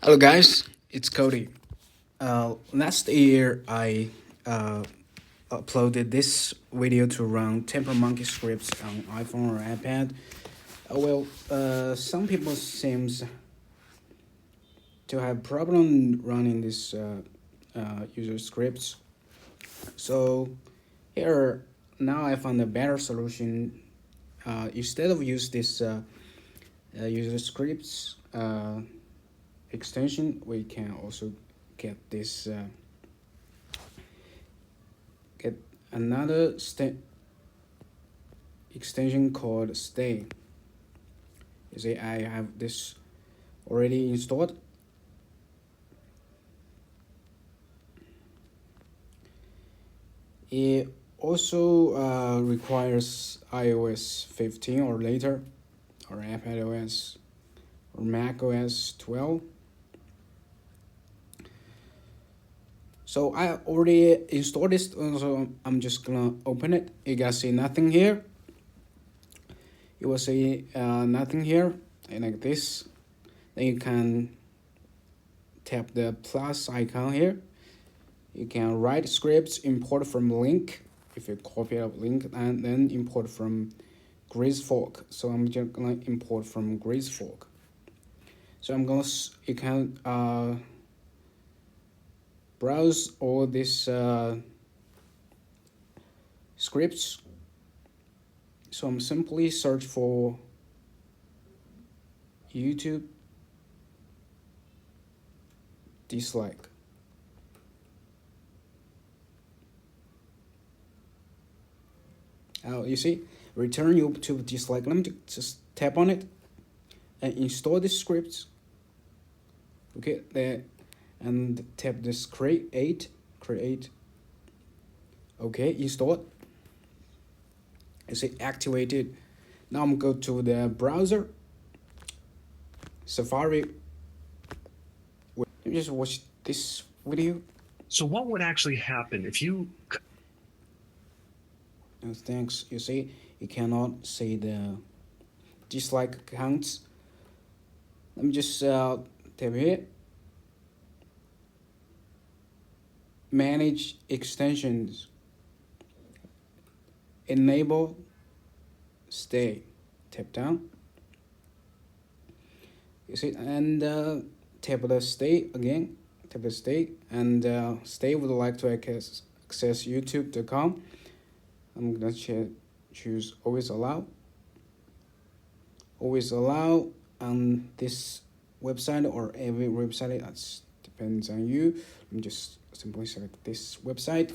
Hello guys, it's Cody. Last year I uploaded this video to run Tampermonkey scripts on iPhone or iPad. Some people seems to have problem running this user scripts. So here now I found a better solution. Instead of use this user scripts extension, we can also get this get another extension called stay. You see, I have this already installed. It also requires iOS 15 or later, or iPad OS or Mac OS 12. So I already installed this, so I'm just gonna open it. You guys see nothing here. You will see nothing here, and like this. Then you can tap the plus icon here. You can write scripts, import from link. If you copy a link, and then import from Gracefork. So I'm just gonna import from Gracefork. So you can browse all these scripts. So I'm simply search for YouTube dislike. You see, return YouTube dislike. Let me just tap on it and install the scripts. Okay, there, and tap this create. Okay, installed. You see activated. Now I'm go to the browser, Safari. Let me just watch this video. So what would actually happen if you... Thanks. You see, you cannot see the dislike counts. Let me just tap here. Manage extensions. Enable stay. Tap down. You see, and tap the stay again. Tap the stay, and stay would like to access youtube.com. I'm gonna choose always allow. Always allow on this website or every website. That depends on you. I'm just simply select this website.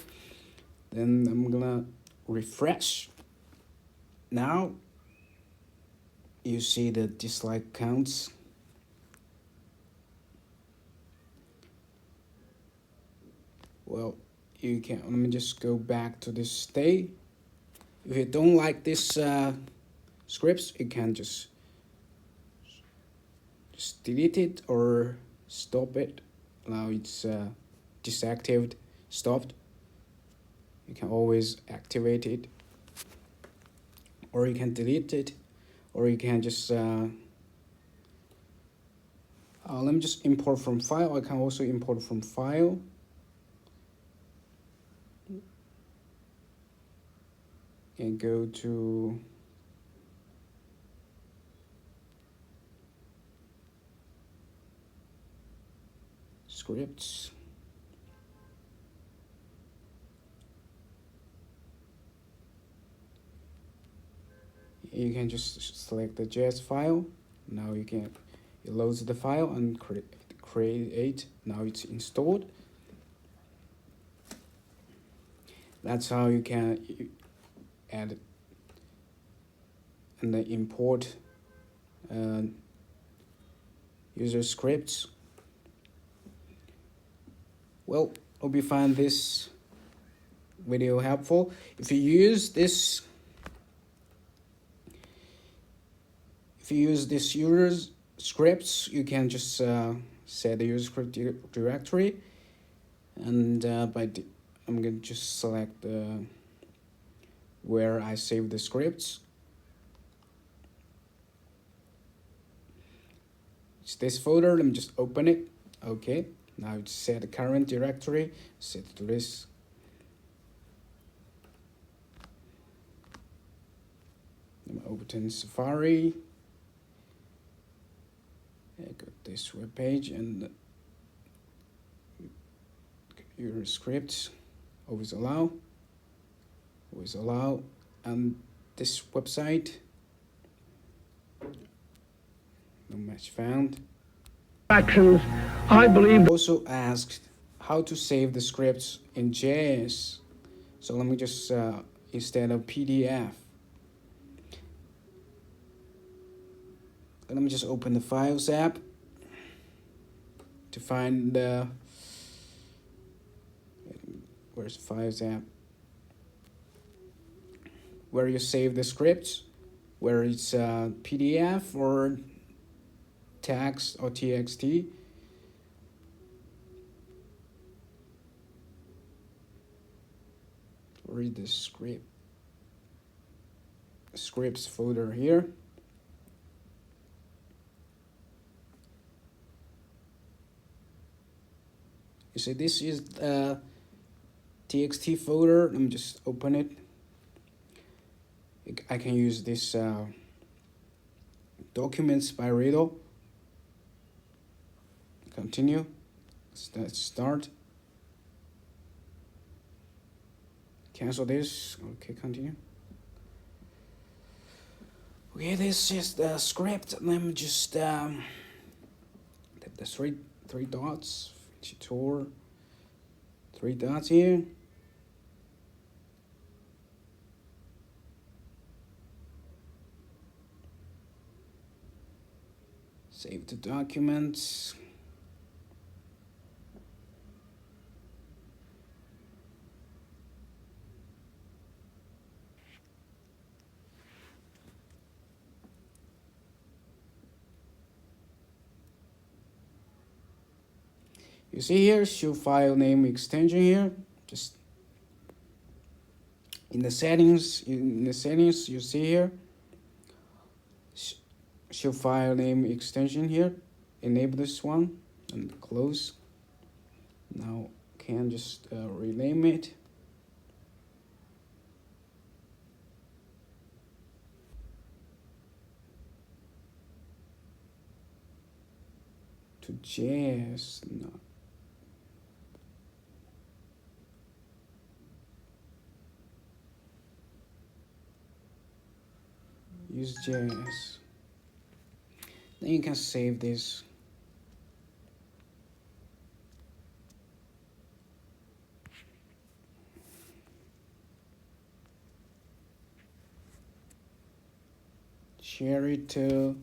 Then I'm gonna refresh. Now you see the dislike counts. Well, you can. Let me just go back to this stay. If you don't like this scripts, you can just delete it or stop it. Now it's deactivated, stopped. You can always activate it, or you can delete it, or you can just let me just import from file. I can also import from file. And go to scripts. You can just select the JS file. Now it loads the file and create. Now it's installed. That's how you can add and then import user scripts. Well, hope you find this video helpful. If you use this user scripts, you can just set the user script directory, and I'm gonna just select where I save the scripts. It's this folder. Let me just open it. Okay, now set the current directory, set to this. Open Safari. I got this web page and your scripts. Always allow, and this website. No match found. Actions, I believe. Also asked how to save the scripts in JS. So let me just instead of PDF. Let me just open the Files app to find the where's the Files app, where you save the scripts, where it's PDF or text or TXT. Read the scripts folder here. You see, this is the TXT folder. Let me just open it. I can use this documents by Riddle. Continue. Let's start. Cancel this. Okay, continue. Okay, this is the script. Let me just the three dots. Tour. 3 dots here. Save the documents. You see here, show file name extension here. Just in the settings, you see here, show file name extension here. Enable this one and close. Now can just rename it. To JS. No. Use JS. Then you can save this. Share it to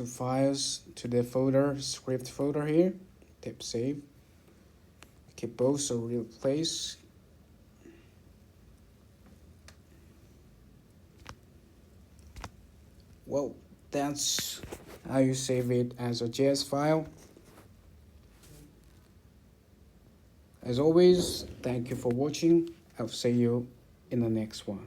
files, to the folder, script folder here. Tap save. Keep both, so replace. Well, that's how you save it as a JS file. As always, thank you for watching. I'll see you in the next one.